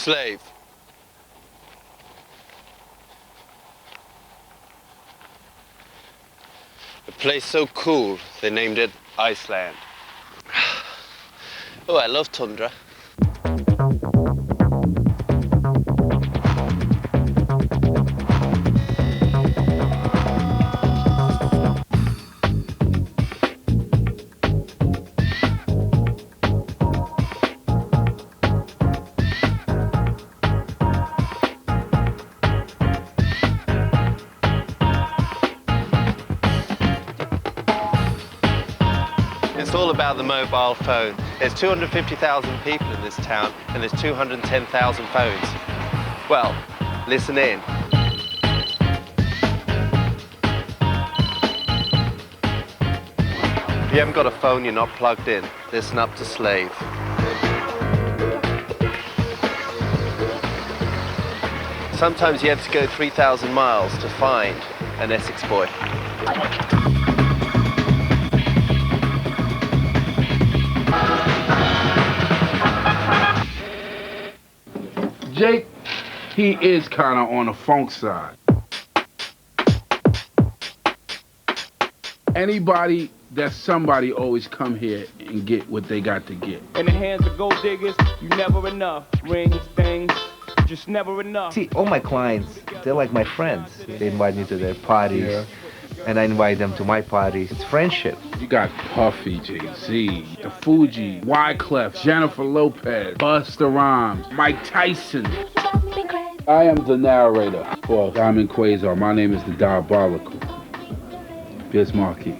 slave. A place so cool, they named it Iceland. Oh, I love tundra. It's all about the mobile phone. There's 250,000 people in this town, and there's 210,000 phones. Well, listen in. If you haven't got a phone, you're not plugged in. Listen up to Slave. Sometimes you have to go 3,000 miles to find an Essex boy. Jake, he is kind of on the funk side. Anybody that's somebody always come here and get what they got to get. In the hands of gold diggers, you never enough. Rings, things, just never enough. See, all my clients, they're like my friends. They invite me to their parties, and I invite them to my parties. It's friendship. You got Puffy, Jay-Z, the Fuji, Wyclef, Jennifer Lopez, Busta Rhymes, Mike Tyson. I am the narrator for Diamond Quasar. My name is the Diabolical. Bismarcky.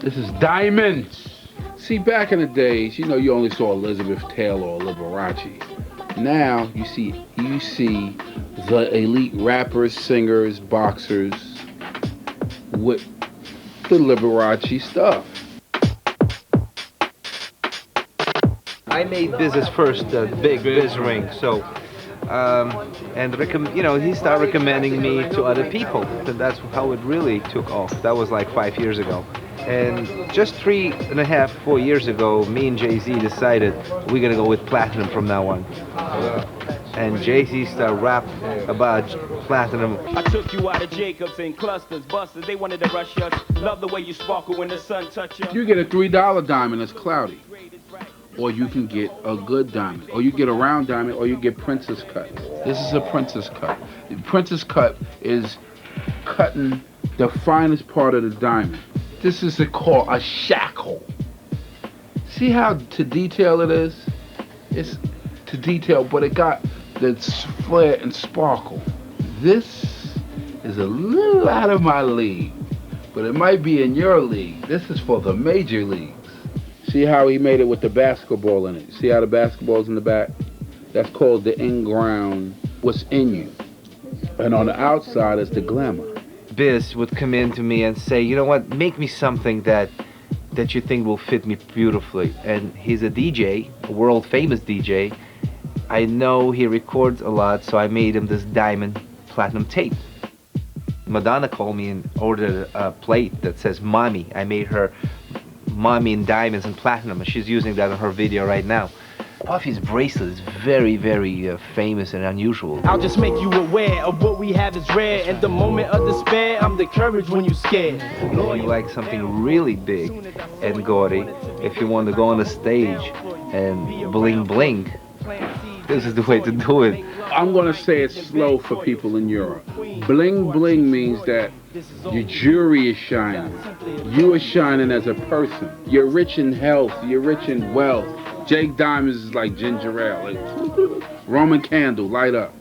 This is Diamonds. See, back in the days, you know, you only saw Elizabeth Taylor or Liberace. Now you see the elite rappers, singers, boxers with the Liberace stuff. I made this his first big biz ring, so he started recommending me to other people. And that's how it really took off. That was like 5 years ago. And just 3.5, 4 years ago, me and Jay-Z decided we're gonna go with platinum from now on. And Jay-Z started rap about platinum. I took you out of Jacobs and clusters, busters. They wanted to rush us. Love the way you sparkle when the sun touches you. You get a $3 diamond that's cloudy. Or you can get a good diamond. Or you get a round diamond, or you get princess cut. This is a princess cut. The princess cut is cutting the finest part of the diamond. This is called a shackle. See how to detail it is? It's to detail, but it got the flare and sparkle. This is a little out of my league, but it might be in your league. This is for the major leagues. See how he made it with the basketball in it? See how the basketball's in the back? That's called the in-ground, what's in you. And on the outside is the glamour. Biz would come in to me and say, you know what, make me something that you think will fit me beautifully. And he's a DJ, a world famous DJ. I know he records a lot, so I made him this diamond platinum tape. Madonna called me and ordered a plate that says Mommy. I made her Mommy in diamonds and platinum, and she's using that in her video right now. Puffy's bracelet is very, very famous and unusual. I'll just make you aware of what we have is rare. And the moment of despair, I'm the courage when you scared. If you like something really big and gaudy, if you want to go on the stage and bling bling, this is the way to do it. I'm gonna say it slow for people in Europe. Bling bling means that your jewelry is shining. You are shining as a person. You're rich in health, you're rich in wealth. Jake Diamonds is like ginger ale, like Roman candle, light up.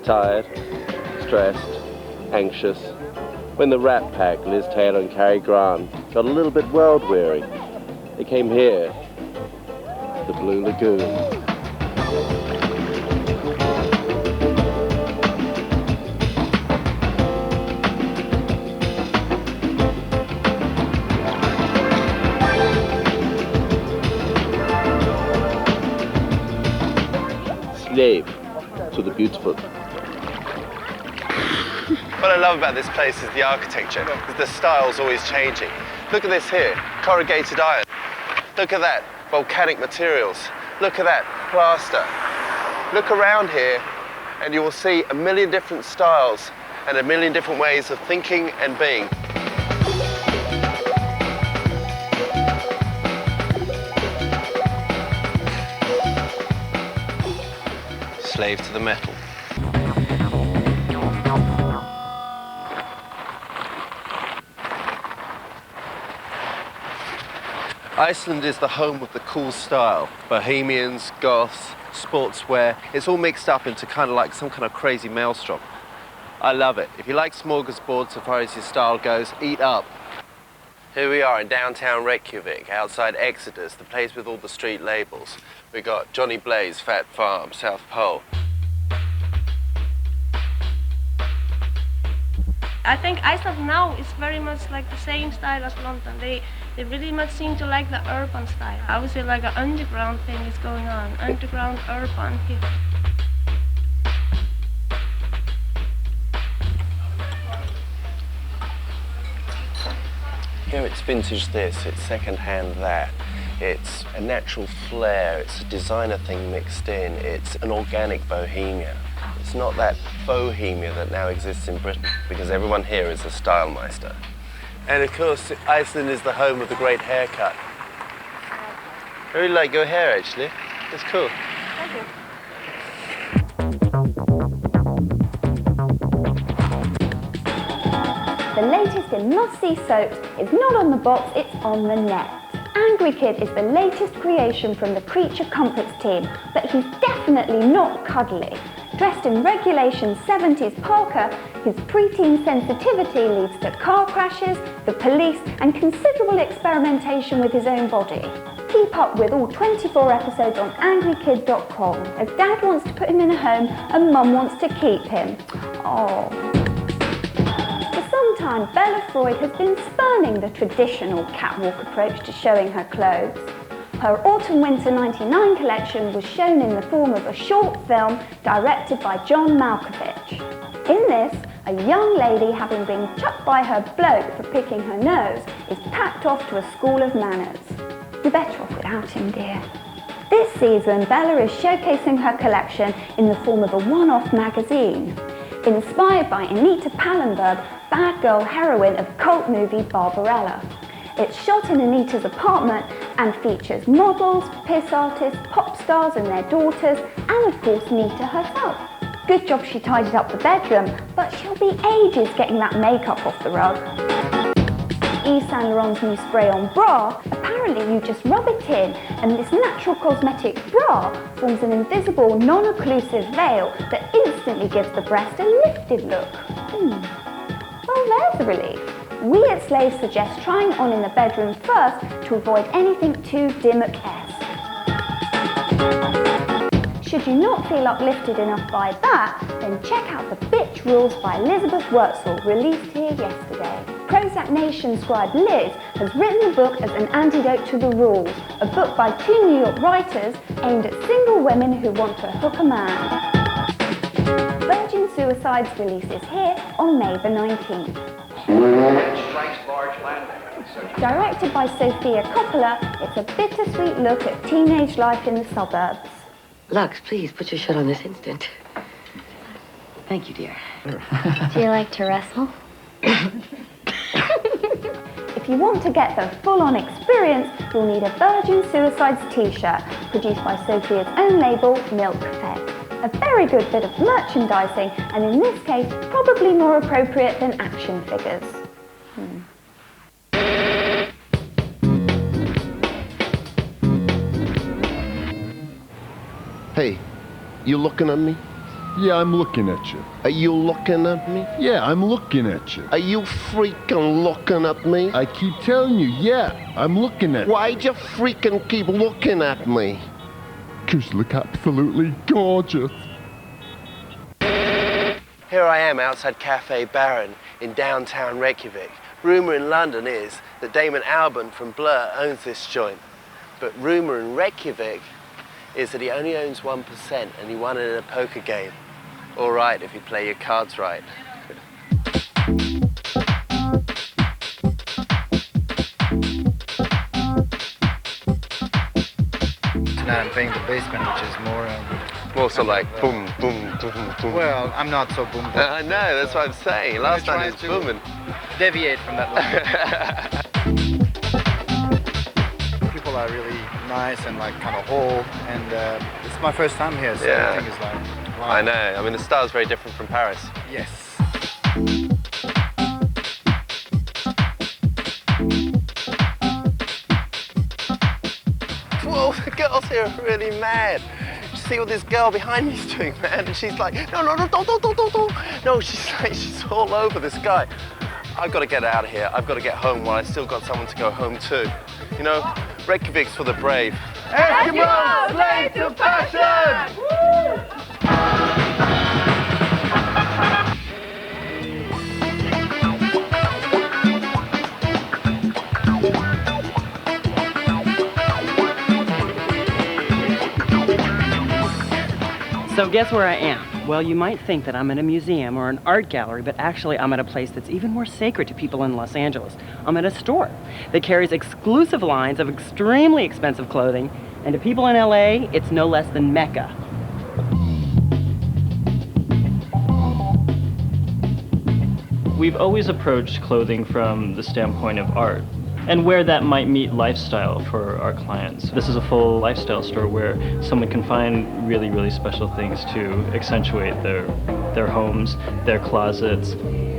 tired, stressed, anxious, when the Rat Pack, Liz Taylor and Cary Grant, got a little bit world-weary, they came here, the Blue Lagoon. Slave to the beautiful. What I love about this place is the architecture. The style's always changing. Look at this here, corrugated iron. Look at that, volcanic materials. Look at that, plaster. Look around here and you will see a million different styles and a million different ways of thinking and being. Slave to the metal. Iceland is the home of the cool style. Bohemians, goths, sportswear. It's all mixed up into kind of like some kind of crazy maelstrom. I love it. If you like smorgasbord so far as your style goes, eat up. Here we are in downtown Reykjavik, outside Exodus, the place with all the street labels. We got Johnny Blaze, Fat Farm, South Pole. I think Iceland now is very much like the same style as London. They really much seem to like the urban style. I would say like an underground thing is going on. Underground, urban here. Here it's vintage this, it's second-hand that. It's a natural flair, it's a designer thing mixed in, it's an organic bohemia. It's not that bohemia that now exists in Britain, because everyone here is a stylemeister. And of course, Iceland is the home of the great haircut. I really like your hair, actually. It's cool. Thank you. The latest in must-see soaps is not on the box, it's on the net. Angry Kid is the latest creation from the Creature Comforts team, but he's definitely not cuddly. Dressed in regulation 70s parka, his preteen sensitivity leads to car crashes, the police, and considerable experimentation with his own body. Keep up with all 24 episodes on angrykid.com, as Dad wants to put him in a home and Mum wants to keep him. Oh. For some time, Bella Freud has been spurning the traditional catwalk approach to showing her clothes. Her Autumn-Winter '99 collection was shown in the form of a short film directed by John Malkovich. In this, a young lady, having been chucked by her bloke for picking her nose, is packed off to a school of manners. You're better off without him, dear. This season, Bella is showcasing her collection in the form of a one-off magazine. Inspired by Anita Pallenberg, bad girl heroine of cult movie Barbarella. It's shot in Anita's apartment and features models, piss artists, pop stars and their daughters, and of course Nita herself. Good job she tidied up the bedroom, but she'll be ages getting that makeup off the rug. Yves Saint Laurent's new spray-on bra, apparently you just rub it in and this natural cosmetic bra forms an invisible, non-occlusive veil that instantly gives the breast a lifted look. Well, there's a relief. We at Slave suggest trying it on in the bedroom first to avoid anything too dimmock-esque. Should you not feel uplifted enough by that, then check out The Bitch Rules by Elizabeth Wurtzel, released here yesterday. Prozac Nation scribe Liz has written the book as an antidote to the rules, a book by two New York writers aimed at single women who want to hook a man. Virgin Suicides releases here on May the 19th. Directed by Sofia Coppola, it's a bittersweet look at teenage life in the suburbs. Lux, please put your shirt on this instant. Thank you, dear. Do you like to wrestle? If you want to get the full-on experience, you'll need a Virgin Suicides t-shirt, produced by Sophia's own label, Milk Fed. A very good bit of merchandising, and in this case, probably more appropriate than action figures. Hey, you looking at me? Yeah, I'm looking at you. Are you looking at me? Yeah, I'm looking at you. Are you freaking looking at me? I keep telling you, yeah, I'm looking at you. Why'd you freaking keep looking at me? 'Cause you look absolutely gorgeous. Here I am outside Cafe Baron in downtown Reykjavik. Rumour in London is that Damon Albarn from Blur owns this joint. But rumour in Reykjavik is that he only owns 1% and he won it in a poker game. All right, if you play your cards right. Now I'm playing the basement, which is more... More so like boom, boom, boom, boom. Well, I'm not so boom. I know, that's what I'm saying. Last time it was booming. Deviate from that line. People are really nice and like kind of whole, and it's my first time here, so everything is like... Wow. I know, I mean the style's very different from Paris. Yes. Whoa, the girls here are really mad. You see what this girl behind me's doing, man? And she's like, no, don't. No, she's all over this guy. I've got to get out of here. I've got to get home while I still got someone to go home to. You know, Reykjavik's for the brave. Eskimos, slave to passion! So guess where I am? Well, you might think that I'm in a museum or an art gallery, but actually I'm at a place that's even more sacred to people in Los Angeles. I'm at a store that carries exclusive lines of extremely expensive clothing, and to people in LA, it's no less than Mecca. We've always approached clothing from the standpoint of art and where that might meet lifestyle for our clients. This is a full lifestyle store where someone can find really, really special things to accentuate their homes, their closets,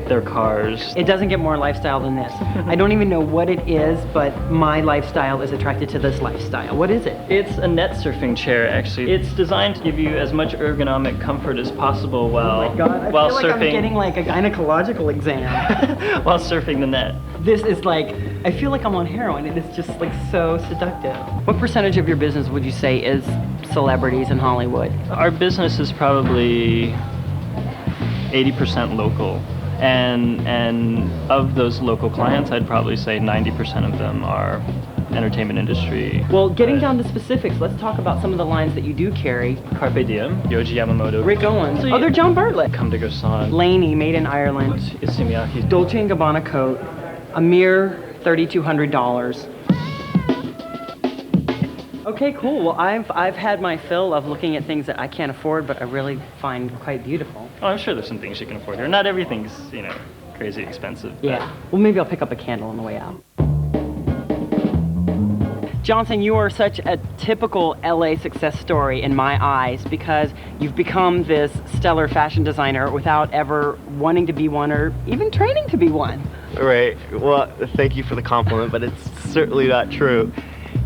their cars. It doesn't get more lifestyle than this. I don't even know what it is, but my lifestyle is attracted to this lifestyle. What is it? It's a net surfing chair, actually. It's designed to give you as much ergonomic comfort as possible while, oh my God, I while feel like surfing. I'm getting like a gynecological exam. While surfing the net. This is like, I feel like I'm on heroin, and it's just like so seductive. What percentage of your business would you say is celebrities in Hollywood? Our business is probably 80% local. And of those local clients, I'd probably say 90% of them are entertainment industry. Well, getting down to specifics, let's talk about some of the lines that you do carry. Carpe Diem, Yohji Yamamoto, Rick Owens, they're John Bartlett. Comme des Garçons, Laney, made in Ireland. Isimiaki, Dolce & Gabbana coat, a mere $3,200. Okay, cool. Well, I've had my fill of looking at things that I can't afford, but I really find quite beautiful. Oh, I'm sure there's some things you can afford here. Not everything's, you know, crazy expensive. Yeah. Well, maybe I'll pick up a candle on the way out. Johnson, you are such a typical LA success story in my eyes because you've become this stellar fashion designer without ever wanting to be one or even training to be one. Right. Well, thank you for the compliment, but it's certainly not true.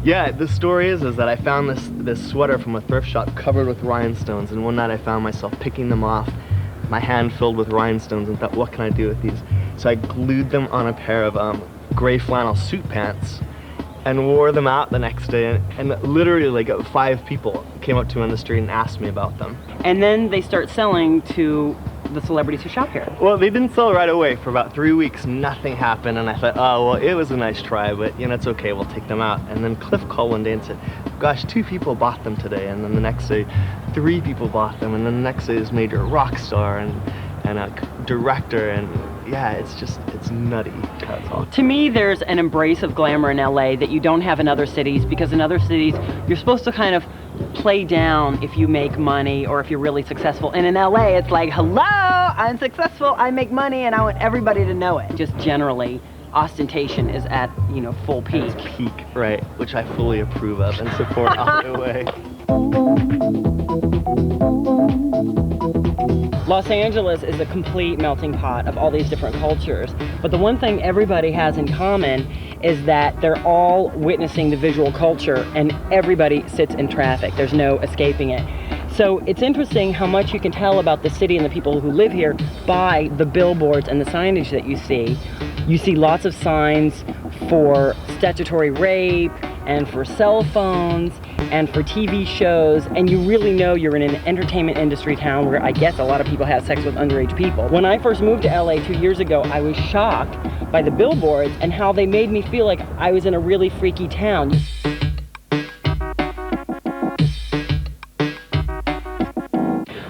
Yeah, the story is that I found this sweater from a thrift shop covered with rhinestones, and one night I found myself picking them off, my hand filled with rhinestones, and thought, what can I do with these? So I glued them on a pair of gray flannel suit pants and wore them out the next day, and literally like 5 people came up to me on the street and asked me about them. And then they start selling to the celebrities who shop here. Well, they didn't sell right away. For about 3 weeks, nothing happened, and I thought, oh, well, it was a nice try, but, you know, it's okay, we'll take them out. And then Cliff called one day and said, gosh, 2 people bought them today, and then the next day, 3 people bought them, and then the next day, this major rock star and a director, and yeah, it's nutty. That's all. To me, there's an embrace of glamour in LA that you don't have in other cities, because in other cities, you're supposed to kind of play down if you make money or if you're really successful. And in LA, it's like, hello, I'm successful, I make money, and I want everybody to know it. Just generally, ostentation is at, you know, full peak. It's peak, right, which I fully approve of and support all the way. Los Angeles is a complete melting pot of all these different cultures, but the one thing everybody has in common is that they're all witnessing the visual culture, and everybody sits in traffic. There's no escaping it. So it's interesting how much you can tell about the city and the people who live here by the billboards and the signage that you see. You see lots of signs for statutory rape and for cell phones and for TV shows, and you really know you're in an entertainment industry town where I guess a lot of people have sex with underage people. When I first moved to LA 2 years ago, I was shocked by the billboards and how they made me feel like I was in a really freaky town.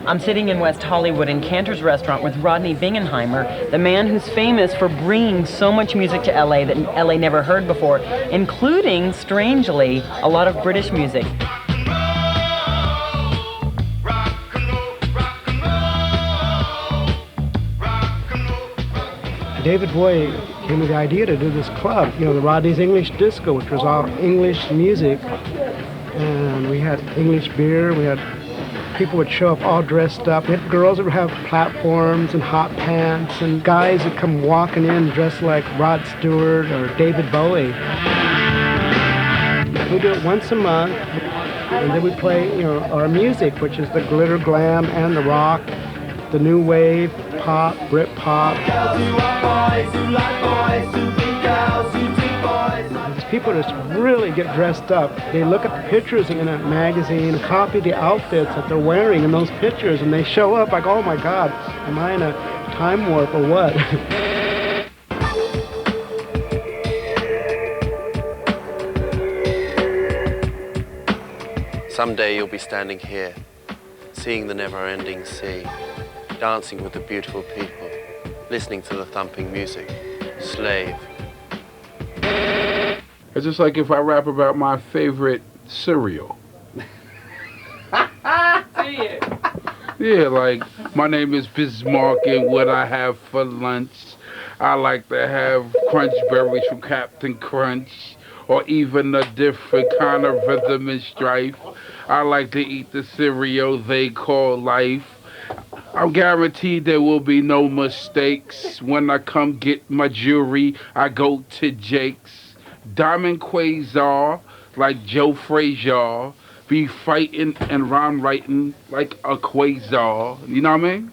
I'm sitting in West Hollywood in Cantor's Restaurant with Rodney Bingenheimer, the man who's famous for bringing so much music to LA that LA never heard before, including, strangely, a lot of British music. David Bowie gave me the idea to do this club, you know, the Rodney's English Disco, which was all English music, and we had English beer, we had people would show up all dressed up. We had girls that would have platforms and hot pants, and guys would come walking in dressed like Rod Stewart or David Bowie. We do it once a month, and then we play, you know, our music, which is the glitter glam and the rock, the new wave, pop, Brit pop. People just really get dressed up. They look at the pictures in a magazine, copy the outfits that they're wearing in those pictures, and they show up like, oh my God, am I in a time warp or what? Someday you'll be standing here, seeing the never-ending sea, dancing with the beautiful people, listening to the thumping music. Slave. It's just like if I rap about my favorite cereal. Yeah, like, my name is Bismarck and what I have for lunch. I like to have crunch berries from Captain Crunch, or even a different kind of rhythm and strife. I like to eat the cereal they call life. I'm guaranteed there will be no mistakes. When I come get my jewelry, I go to Jake's. Diamond Quasar, like Joe Frazier, be fighting and rhyme writing like a quasar. You know what I mean?